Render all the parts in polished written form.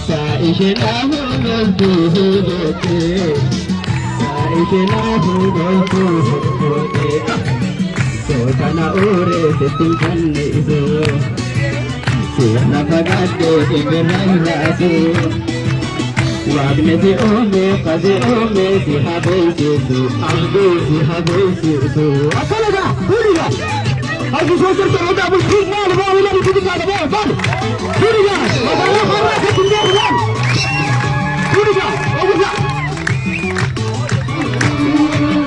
Saishina hunote, saishina hunote. Sotana ore setingkane iso, siana pagade iberanglaso. Wagne si ome, kaze ome, si habesi su, amdo si habesi su. Akalaga, huriga. Aku socher terhadap muslimah, bawa lagi kita ada bawa. Huriga, bawa bawa ke dunia bukan. Huriga, bawa.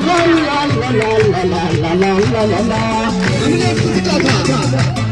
La la la la la la la la la la. Ini kita ada.